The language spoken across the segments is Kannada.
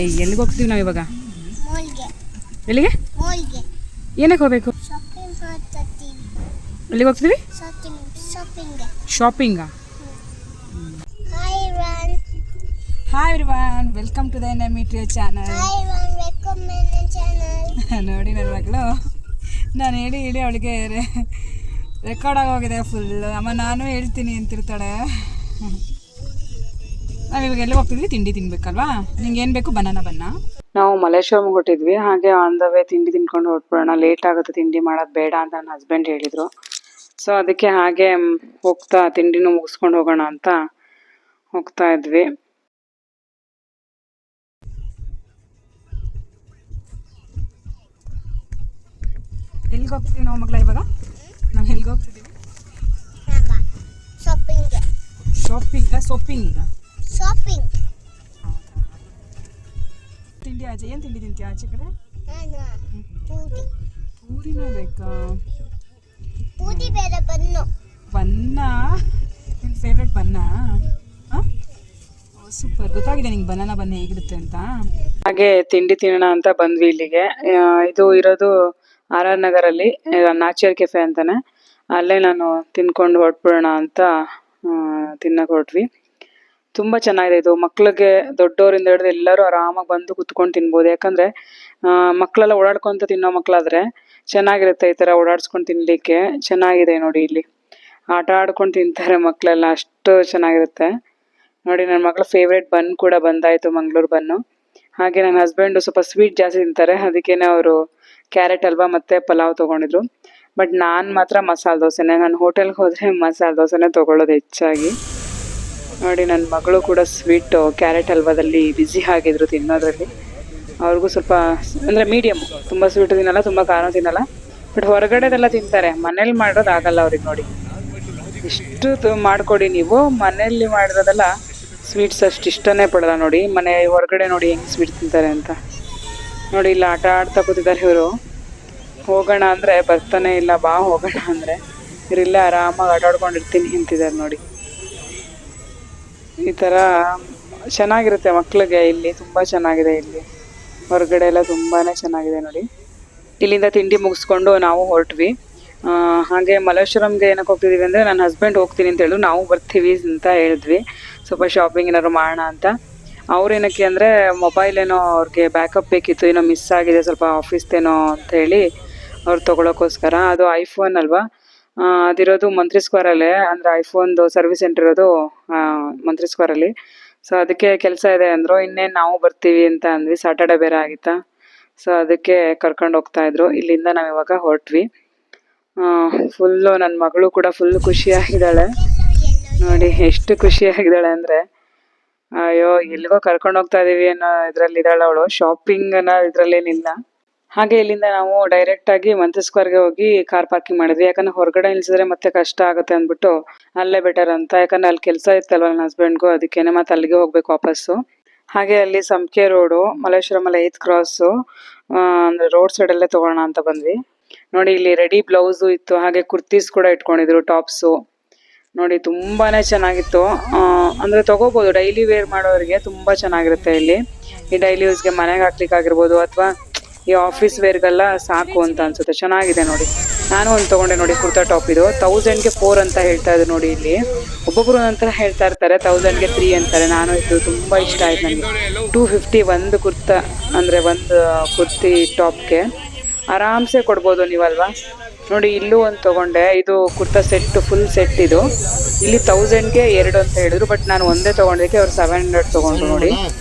ಎಲ್ಲಿಗೆ ಹೋಗ್ತೀವಿ ನಾವು ಇವಾಗ? ಮಾಲ್ಗೆ. ಎಲ್ಲಿಗೆ? ಮಾಲ್ಗೆ. ಏನಕ್ಕೆ ಹೋಗಬೇಕು? ಶಾಪಿಂಗ್ ಮಾಡ್ತೀನಿ. ಎಲ್ಲಿಗೆ ಹೋಗ್ತೀವಿ? ಶಾಪಿಂಗ್. ಶಾಪಿಂಗಾ? Hi everyone. Hi everyone, welcome to the NME channel. Hi everyone, welcome my channel. ನೋಡಿ ನನ್ನ ಮಗಳು, ನಾನು ಹೇಳಿ ಅವಳಿಗೆ ರೆಕಾರ್ಡ್ ಆಗೋಗಿದೆ ಫುಲ್. ಅಮ್ಮ ನಾನು ಹೇಳ್ತೀನಿ ಅಂತಿರ್ತಾಳೆ. ನಾವು ಇವಾಗ ಎಲ್ಲಿ ಹೋಗ್ತಿದ್ವಿ? ತಿಂಡಿ ತಿನ್ಬೇಕಲ್ವಾ? ನಿಂಗೆ ಏನು ಬೇಕು? ಬನಾನಾ ಬನ್ನ. ನಾವು ಮಲೇಶ್ವರಂ ಹೊಟ್ಟಿದ್ವಿ. ಹಾಗೆ ಆನ್ ದ ವೇ ತಿಂಡಿ ತಿನ್ಕೊಂಡು ಹೊಟ್ಬಿಡೋಣ, ಲೇಟ್ ಆಗುತ್ತೆ ತಿಂಡಿ ಮಾಡೋದು ಬೇಡ ಅಂತ ನನ್ನ ಹಸ್ಬೆಂಡ್ ಹೇಳಿದರು. ಸೊ ಅದಕ್ಕೆ ಹಾಗೆ ಹೋಗ್ತಾ ತಿಂಡಿನೂ ಮುಗಿಸ್ಕೊಂಡು ಹೋಗೋಣ ಅಂತ ಹೋಗ್ತಾ ಇದ್ವಿ. ಎಲ್ಲಿಗೆ ಹೋಗ್ತಿದ್ವಿ ನಾವು ಮಗಳ ಇವಾಗ? ನಾವು ಎಲ್ಲಿಗೆ ಹೋಗ್ತಿದ್ದೀವಿ? ಶಾಪಿಂಗ್. ಶಾಪಿಂಗ್. ಶಾಪಿಂಗ್. ತಿಂಡಿ ಆಚೆ ಏನು ತಿಂಡಿ ತಿಂತೀಯ ಆಚೆ ಕಡೆ? ಪೂರಿ. ಪೂರಿನ ಬೇಕಾ? ಪೂರಿ ಬೇಡ, ಬನ್ನು. ಬನ್ನ? ನಿನ್ನ ಫೇವ್ರೆಟ್ ಬನ್ನ? ಸೂಪರ್, ಗೊತ್ತಾಗಿದೆ ನಿಂಗೆ ಬನಾನಾ ಬನ್ನ ಹೇಗಿರುತ್ತೆ ಅಂತ. ಹಾಗೆ ತಿಂಡಿ ತಿನ್ನೋಣ ಅಂತ ಬಂದ್ವಿ ಇಲ್ಲಿಗೆ. ಇದು ಇರೋದು RR ನಗರಲ್ಲಿ, ನಾಚಿಯರ್ ಕೆಫೆ ಅಂತಾನೆ. ಅಲ್ಲೇ ನಾನು ತಿನ್ಕೊಂಡು ಹೊರಟ್ಬಿಡೋಣ ಅಂತ ತಿನ್ನಕ್ಕೆ ಹೊರಟ್ವಿ. ತುಂಬ ಚೆನ್ನಾಗಿದೆ ಇದು. ಮಕ್ಳಿಗೆ ದೊಡ್ಡವರಿಂದ ಹಿಡಿದು ಎಲ್ಲರೂ ಆರಾಮಾಗಿ ಬಂದು ಕುತ್ಕೊಂಡು ತಿನ್ಬೋದು. ಯಾಕಂದರೆ ಮಕ್ಕಳೆಲ್ಲ ಓಡಾಡ್ಕೊತ ತಿನ್ನೋ ಮಕ್ಕಳಾದರೆ ಚೆನ್ನಾಗಿರುತ್ತೆ. ಈ ಥರ ಓಡಾಡ್ಸ್ಕೊಂಡು ತಿನ್ನಲಿಕ್ಕೆ ಚೆನ್ನಾಗಿದೆ. ನೋಡಿ ಇಲ್ಲಿ ಆಟ ಆಡ್ಕೊಂಡು ತಿಂತಾರೆ ಮಕ್ಕಳೆಲ್ಲ, ಅಷ್ಟು ಚೆನ್ನಾಗಿರುತ್ತೆ. ನೋಡಿ ನನ್ನ ಮಗಳ ಫೇವ್ರೇಟ್ ಬನ್ ಕೂಡ ಬಂದಾಯಿತು, ಮಂಗಳೂರು ಬನ್ನು. ಹಾಗೆ ನನ್ನ ಹಸ್ಬೆಂಡು ಸ್ವಲ್ಪ ಸ್ವೀಟ್ ಜಾಸ್ತಿ ತಿಂತಾರೆ, ಅದಕ್ಕೇನೆ ಅವರು ಕ್ಯಾರೆಟ್ ಹಲ್ವಾ ಮತ್ತು ಪಲಾವ್ ತೊಗೊಂಡಿದ್ರು. ಬಟ್ ನಾನು ಮಾತ್ರ ಮಸಾಲೆ ದೋಸೆನೇ. ನಾನು ಹೋಟೆಲ್ಗೆ ಹೋದರೆ ಮಸಾಲೆ ದೋಸೆನೇ ತೊಗೊಳ್ಳೋದು ಹೆಚ್ಚಾಗಿ. ನೋಡಿ ನನ್ನ ಮಗಳು ಕೂಡ ಸ್ವೀಟು ಕ್ಯಾರೆಟ್ ಹಲ್ವಾದಲ್ಲಿ ಬ್ಯುಸಿ ಆಗಿದ್ರು ತಿನ್ನೋದ್ರಲ್ಲಿ. ಅವ್ರಿಗೂ ಸ್ವಲ್ಪ ಅಂದರೆ ಮೀಡಿಯಮ್, ತುಂಬ ಸ್ವೀಟು ತಿನ್ನಲ್ಲ, ತುಂಬ ಖಾರ ತಿನ್ನಲ್ಲ. ಬಟ್ ಹೊರಗಡೆದೆಲ್ಲ ತಿಂತಾರೆ, ಮನೇಲಿ ಮಾಡೋದು ಆಗಲ್ಲ ಅವ್ರಿಗೆ. ನೋಡಿ ಇಷ್ಟು ಮಾಡಿಕೊಡಿ ನೀವು, ಮನೆಯಲ್ಲಿ ಮಾಡಿರೋದೆಲ್ಲ ಸ್ವೀಟ್ಸ್ ಅಷ್ಟು ಇಷ್ಟನೇ ಪಡಲ್ಲ. ನೋಡಿ ಮನೆ ಹೊರಗಡೆ ನೋಡಿ ಹೆಂಗೆ ಸ್ವೀಟ್ ತಿಂತಾರೆ ಅಂತ. ನೋಡಿ ಇಲ್ಲಿ ಆಟ ಆಡ್ತಾ ಕೂತಿದ್ದಾರೆ ಇವರು. ಹೋಗೋಣ ಅಂದರೆ ಬರ್ತಾನೆ ಇಲ್ಲ, ಬಾ ಹೋಗೋಣ ಅಂದರೆ ಇವರಿಲ್ಲೇ ಆರಾಮಾಗಿ ಆಟ ಆಡ್ಕೊಂಡಿರ್ತೀನಿ ಅಂತಿದ್ದಾರೆ. ನೋಡಿ ಈ ಥರ ಚೆನ್ನಾಗಿರುತ್ತೆ ಮಕ್ಕಳಿಗೆ. ಇಲ್ಲಿ ತುಂಬ ಚೆನ್ನಾಗಿದೆ, ಇಲ್ಲಿ ಹೊರಗಡೆ ಎಲ್ಲ ತುಂಬಾ ಚೆನ್ನಾಗಿದೆ. ನೋಡಿ ಇಲ್ಲಿಂದ ತಿಂಡಿ ಮುಗಿಸ್ಕೊಂಡು ನಾವು ಹೊರಟ್ವಿ. ಹಾಗೆ ಮಲ್ಲೇಶ್ವರಂಗೆ ಏನಕ್ಕೆ ಹೋಗ್ತಿದ್ದೀವಿ ಅಂದರೆ ನನ್ನ ಹಸ್ಬೆಂಡ್ ಹೋಗ್ತೀನಿ ಅಂತ ಹೇಳಿದ್ರು, ನಾವು ಬರ್ತೀವಿ ಅಂತ ಹೇಳಿದ್ವಿ. ಸ್ವಲ್ಪ ಶಾಪಿಂಗ್ ಏನಾದ್ರು ಮಾಡೋಣ ಅಂತ. ಅವ್ರೇನಕ್ಕೆ ಅಂದರೆ ಮೊಬೈಲ್ ಏನೋ ಅವ್ರಿಗೆ ಬ್ಯಾಕಪ್ ಬೇಕಿತ್ತು, ಏನೋ ಮಿಸ್ ಆಗಿದೆ ಸ್ವಲ್ಪ ಆಫೀಸ್ದೇನೋ ಅಂತ ಹೇಳಿ ಅವ್ರು ತೊಗೊಳೋಕ್ಕೋಸ್ಕರ. ಅದು ಐಫೋನ್ ಅಲ್ವಾ, ಅದಿರೋದು ಮಂತ್ರಿ ಸ್ಕ್ವೇರಲ್ಲೇ, ಅಂದರೆ ಐಫೋನ್ದು ಸರ್ವಿಸ್ ಸೆಂಟರ್ ಇರೋದು ಮಂತ್ರಿ ಸ್ಕ್ವೇರಲ್ಲಿ. ಸೊ ಅದಕ್ಕೆ ಕೆಲಸ ಇದೆ ಅಂದರು. ಇನ್ನೇನು ನಾವು ಬರ್ತೀವಿ ಅಂತ ಅಂದ್ವಿ, ಸಾಟರ್ಡೆ ಬೇರೆ ಆಗಿತ್ತಾ. ಸೊ ಅದಕ್ಕೆ ಕರ್ಕೊಂಡು ಹೋಗ್ತಾಯಿದ್ರು. ಇಲ್ಲಿಂದ ನಾವು ಇವಾಗ ಹೊರಟ್ವಿ. ಫುಲ್ಲು ನನ್ನ ಮಗಳು ಕೂಡ ಫುಲ್ ಖುಷಿಯಾಗಿದ್ದಾಳೆ. ನೋಡಿ ಎಷ್ಟು ಖುಷಿಯಾಗಿದ್ದಾಳೆ ಅಂದರೆ, ಅಯ್ಯೋ ಎಲ್ಲಿಗೋ ಕರ್ಕೊಂಡು ಹೋಗ್ತಾ ಇದ್ದೀವಿ ಅನ್ನೋ ಇದರಲ್ಲಿ ಇದ್ದಾಳೆ ಅವಳು. ಶಾಪಿಂಗ್ ಅನ್ನೋ ಇದರಲ್ಲೇನಿಲ್ಲ. ಹಾಗೆ ಇಲ್ಲಿಂದ ನಾವು ಡೈರೆಕ್ಟಾಗಿ ಮಂತ್ರಿ ಸ್ಕ್ವೇರ್ಗೆ ಹೋಗಿ ಕಾರ್ ಪಾರ್ಕಿಂಗ್ ಮಾಡಿದ್ವಿ. ಯಾಕಂದರೆ ಹೊರಗಡೆ ನಿಲ್ಸಿದ್ರೆ ಮತ್ತೆ ಕಷ್ಟ ಆಗುತ್ತೆ ಅಂದ್ಬಿಟ್ಟು ಅಲ್ಲೇ ಬೆಟರ್ ಅಂತ. ಯಾಕಂದರೆ ಅಲ್ಲಿ ಕೆಲಸ ಇತ್ತಲ್ವ ನನ್ನ ಹಸ್ಬೆಂಡ್ಗೂ, ಅದಕ್ಕೇನೆ ಮತ್ತೆ ಅಲ್ಲಿಗೆ ಹೋಗ್ಬೇಕು ವಾಪಸ್ಸು. ಹಾಗೆ ಅಲ್ಲಿ ಸಂಕೆ ರೋಡು, ಮಲ್ಲೇಶ್ವರಮಲ್ಲಿ 8th ಕ್ರಾಸು, ಅಂದರೆ ರೋಡ್ ಸೈಡಲ್ಲೇ ತೊಗೊಳ್ಳೋಣ ಅಂತ ಬಂದ್ವಿ. ನೋಡಿ ಇಲ್ಲಿ ರೆಡಿ ಬ್ಲೌಸು ಇತ್ತು, ಹಾಗೆ ಕುರ್ತೀಸ್ ಕೂಡ ಇಟ್ಕೊಂಡಿದ್ರು, ಟಾಪ್ಸು. ನೋಡಿ ತುಂಬಾ ಚೆನ್ನಾಗಿತ್ತು. ಅಂದರೆ ತೊಗೋಬೋದು, ಡೈಲಿ ವೇರ್ ಮಾಡೋರಿಗೆ ತುಂಬ ಚೆನ್ನಾಗಿರುತ್ತೆ ಇಲ್ಲಿ. ಈ ಡೈಲಿ ಯೂಸ್ಗೆ ಮನೆಗೆ ಹಾಕ್ಲಿಕ್ಕಾಗಿರ್ಬೋದು, ಅಥವಾ ಈ ಆಫೀಸ್ ವೇರ್ಗೆಲ್ಲ ಸಾಕು ಅಂತ ಅನ್ಸುತ್ತೆ. ಚೆನ್ನಾಗಿದೆ ನೋಡಿ. ನಾನು ಒಂದು ತೊಗೊಂಡೆ ನೋಡಿ, ಕುರ್ತಾ ಟಾಪ್. ಇದು 1000ಗೆ 4 ಅಂತ ಹೇಳ್ತಾ ಇದ್ರು. ನೋಡಿ ಇಲ್ಲಿ ಒಬ್ಬೊಬ್ಬರು ಒಂಥರ ಹೇಳ್ತಾ ಇರ್ತಾರೆ, 1000ಗೆ 3 ಅಂತಾರೆ. ನಾನು ಇದು ತುಂಬ ಇಷ್ಟ ಆಯ್ತು ನನಗೆ. 250 ಒಂದು ಕುರ್ತಾ, ಅಂದರೆ ಒಂದು ಕುರ್ತಿ ಟಾಪ್ಗೆ ಆರಾಮ್ಸೆ ಕೊಡ್ಬೋದು ನೀವಲ್ವಾ. ನೋಡಿ ಇಲ್ಲೂ ಒಂದು ತೊಗೊಂಡೆ, ಇದು ಕುರ್ತಾ ಸೆಟ್ಟು, ಫುಲ್ ಸೆಟ್ ಇದು. ಇಲ್ಲಿ 1000ಗೆ 2 ಅಂತ ಹೇಳಿದ್ರು, ಬಟ್ ನಾನು ಒಂದೇ ತೊಗೊಂಡಿದ್ದಕ್ಕೆ ಅವ್ರು 700 ತೊಗೊಂಡ್ರು. ನೋಡಿ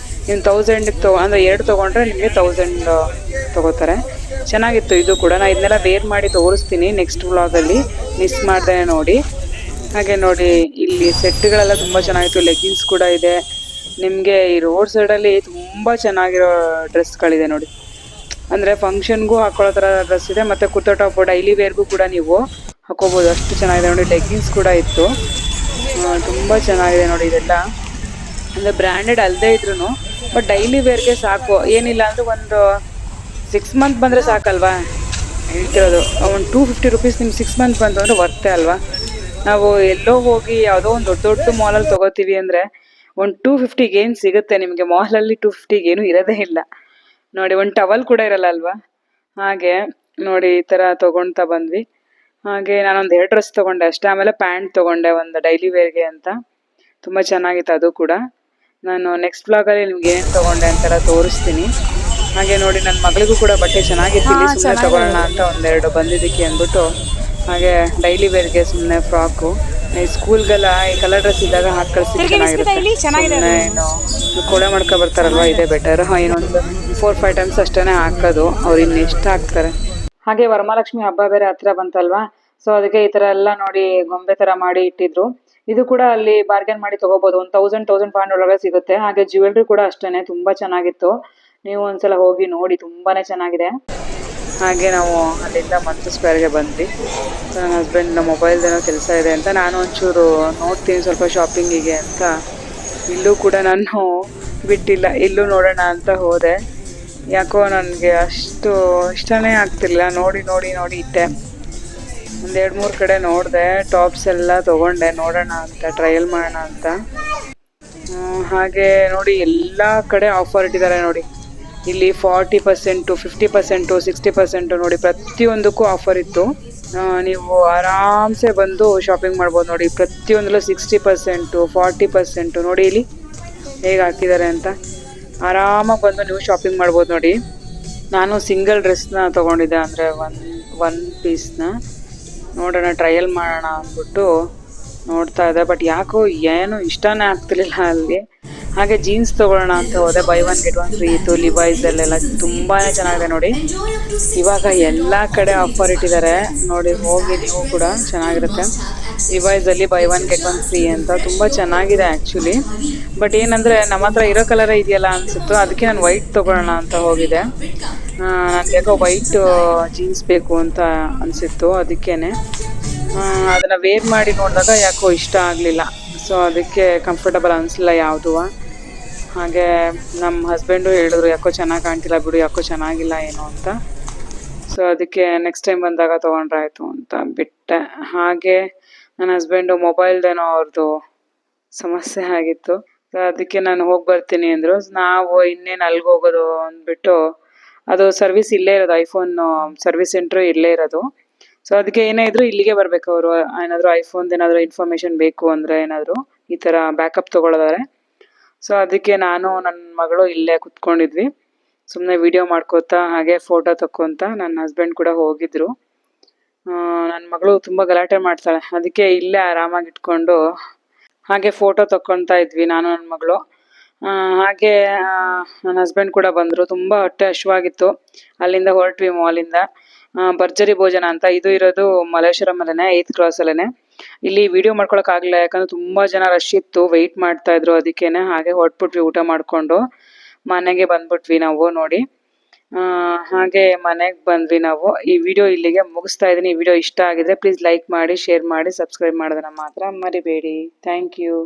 ನೀವು 1000ಗೆ ಅಂದರೆ 2 ತೊಗೊಂಡ್ರೆ ನಿಮಗೆ 1000 ತೊಗೋತಾರೆ. ಚೆನ್ನಾಗಿತ್ತು ಇದು ಕೂಡ. ನಾನು ಇದನ್ನೆಲ್ಲ ವೇರ್ ಮಾಡಿ ತೋರಿಸ್ತೀನಿ ನೆಕ್ಸ್ಟ್ ವ್ಲಾಗಲ್ಲಿ, ಮಿಸ್ ಮಾಡ್ದೆ ನೋಡಿ. ಹಾಗೆ ನೋಡಿ ಇಲ್ಲಿ ಸೆಟ್ಗಳೆಲ್ಲ ತುಂಬ ಚೆನ್ನಾಗಿತ್ತು. ಲೆಗ್ಗಿನ್ಸ್ ಕೂಡ ಇದೆ ನಿಮಗೆ. ಈ ರೋಡ್ ಸೈಡಲ್ಲಿ ತುಂಬ ಚೆನ್ನಾಗಿರೋ ಡ್ರೆಸ್ಗಳಿದೆ ನೋಡಿ. ಅಂದರೆ ಫಂಕ್ಷನ್ಗೂ ಹಾಕೊಳ್ಳೋ ಥರ ಡ್ರೆಸ್ ಇದೆ, ಮತ್ತು ಕುರ್ತಾ ಟಾಪ್ ಡೈಲಿ ವೇರ್ಗೂ ಕೂಡ ನೀವು ಹಾಕೋಬೋದು, ಅಷ್ಟು ಚೆನ್ನಾಗಿದೆ. ನೋಡಿ ಲೆಗ್ಗಿನ್ಸ್ ಕೂಡ ಇತ್ತು, ತುಂಬ ಚೆನ್ನಾಗಿದೆ ನೋಡಿ. ಇದೆಲ್ಲ ಅಂದರೆ ಬ್ರ್ಯಾಂಡೆಡ್ ಅಲ್ಲದೇ ಇದ್ರೂ ಬಟ್ ಡೈಲಿ ವೇರ್ಗೆ ಸಾಕು. ಏನಿಲ್ಲ ಅಂದರೆ ಒಂದು 6 ಮಂತ್ ಬಂದರೆ ಸಾಕಲ್ವಾ ಹೇಳ್ತಿರೋದು. ಒಂದು 250 ರುಪೀಸ್ ನಿಮ್ಗೆ 6 ಮಂತ್ ಬಂತು ಅಂದರೆ ವರ್ತೆ ಅಲ್ವಾ. ನಾವು ಎಲ್ಲೋ ಹೋಗಿ ಯಾವುದೋ ಒಂದು ದೊಡ್ಡ ಮಾಲಲ್ಲಿ ತೊಗೋತೀವಿ ಅಂದರೆ ಒಂದು 250ಗೆ ಏನು ಸಿಗುತ್ತೆ ನಿಮಗೆ ಮಾಲಲ್ಲಿ 250ಗೆ ಏನು ಇರೋದೇ ಇಲ್ಲ ನೋಡಿ. ಒಂದು ಟವಲ್ ಕೂಡ ಇರಲ್ಲ ಅಲ್ವಾ. ಹಾಗೆ ನೋಡಿ ಈ ಥರ ತೊಗೊಳ್ತಾ ಬಂದ್ವಿ. ಹಾಗೆ ನಾನೊಂದು 2 ಡ್ರೆಸ್ ತೊಗೊಂಡೆ ಅಷ್ಟೇ. ಆಮೇಲೆ ಪ್ಯಾಂಟ್ ತೊಗೊಂಡೆ ಒಂದು ಡೈಲಿ ವೇರ್ಗೆ ಅಂತ. ತುಂಬ ಚೆನ್ನಾಗಿತ್ತು ಅದು ಕೂಡ. ನಾನು ನೆಕ್ಸ್ಟ್ ಬ್ಲಾಗಲ್ಲಿ ನಿಮ್ಗೆ ಏನು ತೊಗೊಂಡೆ ಅಂತೆಲ್ಲ ತೋರಿಸ್ತೀನಿ. ಹಾಗೆ ನೋಡಿ ನನ್ನ ಮಗಳಿಗೂ ಕೂಡ ಬಟ್ಟೆ ಚೆನ್ನಾಗಿತ್ತು, ಇಲ್ಲಿ ಸುಮ್ಮನೆ ತೊಗೊಳ್ಳೋಣ ಅಂತ ಒಂದೆರಡು ಬಂದಿದ್ದಕ್ಕೆ ಅಂದ್ಬಿಟ್ಟು. ಹಾಗೆ ಡೈಲಿ ವೇರ್ಗೆ ಸುಮ್ಮನೆ ಫ್ರಾಕು, ಈ ಸ್ಕೂಲ್ಗೆಲ್ಲ ಈ ಕಲರ್ ಡ್ರೆಸ್ ಇದ್ದಾಗ ಹಾಕಿ ಕಳಿಸಿ ಚೆನ್ನಾಗಿರುತ್ತೆ. ಏನು ಕೊಡೆ ಮಾಡ್ಕೊ ಬರ್ತಾರಲ್ವ, ಇದೇ ಬೆಟರ್. ಇನ್ನೊಂದು 4-5 ಟೈಮ್ಸ್ ಅಷ್ಟೇ ಹಾಕೋದು, ಅವ್ರು ಇನ್ನು ಎಷ್ಟು ಹಾಕ್ತಾರೆ. ಹಾಗೆ ವರಮಹಾಲಕ್ಷ್ಮಿ ಹಬ್ಬ ಬೇರೆ ಹತ್ರ ಬಂತಲ್ವಾ, ಸೊ ಅದಕ್ಕೆ ಈ ಥರ ಎಲ್ಲ ನೋಡಿ ಗೊಂಬೆ ಥರ ಮಾಡಿ ಇಟ್ಟಿದ್ರು. ಇದು ಕೂಡ ಅಲ್ಲಿ ಬಾರ್ಗೇನ್ ಮಾಡಿ ತೊಗೋಬೋದು, 1000-1500 ಒಳಗೆ ಸಿಗುತ್ತೆ. ಹಾಗೆ ಜ್ಯುವೆಲ್ರಿ ಕೂಡ ಅಷ್ಟೇ ತುಂಬ ಚೆನ್ನಾಗಿತ್ತು. ನೀವು ಒಂದ್ಸಲ ಹೋಗಿ ನೋಡಿ, ತುಂಬಾ ಚೆನ್ನಾಗಿದೆ. ಹಾಗೆ ನಾವು ಅಲ್ಲಿಂದ ಮಂತು ಸ್ಕ್ವೇರ್ಗೆ ಬಂದ್ವಿ. ಸೊ ನನ್ನ ಹಸ್ಬೆಂಡ್ ಮೊಬೈಲ್ದೇನೋ ಕೆಲಸ ಇದೆ ಅಂತ, ನಾನು ಒಂಚೂರು ನೋಡ್ತೀನಿ ಸ್ವಲ್ಪ ಶಾಪಿಂಗಿಗೆ ಅಂತ. ಇಲ್ಲೂ ಕೂಡ ನಾನು ಬಿಟ್ಟಿಲ್ಲ, ಇಲ್ಲೂ ನೋಡೋಣ ಅಂತ ಹೋದೆ. ಯಾಕೋ ನನಗೆ ಅಷ್ಟು ಇಷ್ಟನೇ ಆಗ್ತಿಲ್ಲ, ನೋಡಿ ನೋಡಿ ನೋಡಿ ಇಟ್ಟೆ. ಒಂದು 2-3 ಕಡೆ ನೋಡಿದೆ, ಟಾಪ್ಸ್ ಎಲ್ಲ ತೊಗೊಂಡೆ, ನೋಡೋಣ ಅಂತ, ಟ್ರಯಲ್ ಮಾಡೋಣ ಅಂತ. ಹಾಗೆ ನೋಡಿ ಎಲ್ಲ ಕಡೆ ಆಫರ್ ಇಟ್ಟಿದ್ದಾರೆ ನೋಡಿ. ಇಲ್ಲಿ 40%, 50%, 60% ನೋಡಿ, ಪ್ರತಿಯೊಂದಕ್ಕೂ ಆಫರ್ ಇತ್ತು. ನೀವು ಆರಾಮ್ಸೆ ಬಂದು ಶಾಪಿಂಗ್ ಮಾಡ್ಬೋದು ನೋಡಿ. ಪ್ರತಿಯೊಂದರಲ್ಲೂ 60%, 40% ನೋಡಿ ಇಲ್ಲಿ ಹೇಗೆ ಹಾಕಿದ್ದಾರೆ ಅಂತ. ಆರಾಮಾಗಿ ಬಂದು ನೀವು ಶಾಪಿಂಗ್ ಮಾಡ್ಬೋದು ನೋಡಿ. ನಾನು ಸಿಂಗಲ್ ಡ್ರೆಸ್ನ ತೊಗೊಂಡಿದ್ದೆ, ಅಂದರೆ ಒನ್ ಪೀಸ್ನ. ನೋಡೋಣ, ಟ್ರಯಲ್ ಮಾಡೋಣ ಅಂದ್ಬಿಟ್ಟು ನೋಡ್ತಾ ಇದ್ದೆ. ಬಟ್ ಯಾಕೋ ಏನು ಇಷ್ಟನೇ ಆಗ್ತಿರ್ಲಿಲ್ಲ ಅಲ್ಲಿ. ಹಾಗೆ ಜೀನ್ಸ್ ತೊಗೊಳ್ಳೋಣ ಅಂತ ಹೋದೆ, ಬೈ 1 get 1 ಫ್ರೀ ಇತ್ತು. ಲಿವೈಸಲ್ಲೆಲ್ಲ ತುಂಬಾ ಚೆನ್ನಾಗಿದೆ ನೋಡಿ. ಇವಾಗ ಎಲ್ಲ ಕಡೆ ಆಫರ್ ಇಟ್ಟಿದ್ದಾರೆ ನೋಡಿ, ಹೋಗಿ ನೀವು ಕೂಡ, ಚೆನ್ನಾಗಿರುತ್ತೆ. ಲಿವೈಸಲ್ಲಿ ಬೈ 1 get 1 ಫ್ರೀ ಅಂತ ತುಂಬ ಚೆನ್ನಾಗಿದೆ ಆ್ಯಕ್ಚುಲಿ. ಬಟ್ ಏನಂದರೆ ನಮ್ಮ ಹತ್ರ ಇರೋ ಕಲರೇ ಇದೆಯಲ್ಲ ಅನಿಸುತ್ತೋ, ಅದಕ್ಕೆ ನಾನು ವೈಟ್ ತೊಗೊಳ್ಳೋಣ ಅಂತ ಹೋಗಿದ್ದೆ. ನನಗೆ ಯಾಕೋ ವೈಟ್ ಜೀನ್ಸ್ ಬೇಕು ಅಂತ ಅನಿಸಿತ್ತು, ಅದಕ್ಕೇ ಅದನ್ನು ವೇರ್ ಮಾಡಿ ನೋಡಿದಾಗ ಯಾಕೋ ಇಷ್ಟ ಆಗಲಿಲ್ಲ. ಸೊ ಅದಕ್ಕೆ ಕಂಫರ್ಟಬಲ್ ಅನಿಸಲಿಲ್ಲ ಯಾವುದೂ. ಹಾಗೆ ನಮ್ಮ ಹಸ್ಬೆಂಡು ಹೇಳಿದ್ರು, ಯಾಕೋ ಚೆನ್ನಾಗಿ ಕಾಣ್ತಿಲ್ಲ ಬಿಡು, ಯಾಕೋ ಚೆನ್ನಾಗಿಲ್ಲ ಏನೋ ಅಂತ. ಸೊ ಅದಕ್ಕೆ ನೆಕ್ಸ್ಟ್ ಟೈಮ್ ಬಂದಾಗ ತೊಗೊಂಡ್ರಾಯ್ತು ಅಂತ ಬಿಟ್ಟೆ. ಹಾಗೆ ನನ್ನ ಹಸ್ಬೆಂಡು ಮೊಬೈಲ್ದೇನೋ ಅವ್ರದ್ದು ಸಮಸ್ಯೆ ಆಗಿತ್ತು. ಸೊ ಅದಕ್ಕೆ ನಾನು ಹೋಗಿ ಬರ್ತೀನಿ ಅಂದರು. ನಾವು ಇನ್ನೇನು ಅಲ್ಲಿಗೆ ಹೋಗೋದು ಅಂದ್ಬಿಟ್ಟು, ಅದು ಸರ್ವಿಸ್ ಇಲ್ಲೇ ಇರೋದು, ಐಫೋನ್ ಸರ್ವಿಸ್ ಸೆಂಟ್ರು ಇಲ್ಲೇ ಇರೋದು. ಸೊ ಅದಕ್ಕೆ ಏನೇ ಇದ್ರು ಇಲ್ಲಿಗೆ ಬರಬೇಕು ಅವರು. ಏನಾದರೂ ಐಫೋನ್ದು ಏನಾದರೂ ಇನ್ಫಾರ್ಮೇಷನ್ ಬೇಕು ಅಂದರೆ, ಏನಾದರೂ ಈ ಥರ ಬ್ಯಾಕಪ್ ತೊಗೊಳ್ಳೋದಾದ್ರೆ. ಸೊ ಅದಕ್ಕೆ ನಾನು ನನ್ನ ಮಗಳು ಇಲ್ಲೇ ಕುತ್ಕೊಂಡಿದ್ವಿ, ಸುಮ್ಮನೆ ವಿಡಿಯೋ ಮಾಡ್ಕೋತಾ ಹಾಗೆ ಫೋಟೋ ತಕ್ಕೊತ. ನನ್ನ ಹಸ್ಬೆಂಡ್ ಕೂಡ ಹೋಗಿದ್ರು. ನನ್ನ ಮಗಳು ತುಂಬ ಗಲಾಟೆ ಮಾಡ್ತಾಳೆ, ಅದಕ್ಕೆ ಇಲ್ಲೇ ಆರಾಮಾಗಿ ಇಟ್ಕೊಂಡು ಹಾಗೆ ಫೋಟೋ ತಕ್ಕೊತಾ ಇದ್ವಿ ನಾನು ನನ್ನ ಮಗಳು. ಹಾಗೆ ನನ್ನ ಹಸ್ಬೆಂಡ್ ಕೂಡ ಬಂದರು. ತುಂಬ ಹೊಟ್ಟೆ ಹಶ್ವಾಗಿತ್ತು. ಅಲ್ಲಿಂದ ಹೊರಟ್ವಿ ಮಾಲಿಂದ. ಭರ್ಜರಿ ಭೋಜನ ಅಂತ, ಇದು ಇರೋದು ಮಲ್ಲೇಶ್ವರಮಲ್ಲೇ, 8th ಕ್ರಾಸಲ್ಲೇ. ಇಲ್ಲಿ ವಿಡಿಯೋ ಮಾಡ್ಕೊಳಕ್ಕಾಗಲಿಲ್ಲ, ಯಾಕಂದರೆ ತುಂಬ ಜನ ರಶ್ ಇತ್ತು, ವೆಯ್ಟ್ ಮಾಡ್ತಾಯಿದ್ರು. ಅದಕ್ಕೇನೆ ಹಾಗೆ ಹೊರಟ್ಬಿಟ್ವಿ ಊಟ ಮಾಡಿಕೊಂಡು. ಮನೆಗೆ ಬಂದ್ಬಿಟ್ವಿ ನಾವು ನೋಡಿ. ಹಾಗೆ ಮನೆಗೆ ಬಂದ್ವಿ ನಾವು. ಈ ವಿಡಿಯೋ ಇಲ್ಲಿಗೆ ಮುಗಿಸ್ತಾ ಇದ್ದೀನಿ. ಈ ವಿಡಿಯೋ ಇಷ್ಟ ಆಗಿದ್ರೆ ಪ್ಲೀಸ್ ಲೈಕ್ ಮಾಡಿ, ಶೇರ್ ಮಾಡಿ, ಸಬ್ಸ್ಕ್ರೈಬ್ ಮಾಡೋದನ್ನ ಮಾತ್ರ ಮರಿಬೇಡಿ. Thank you.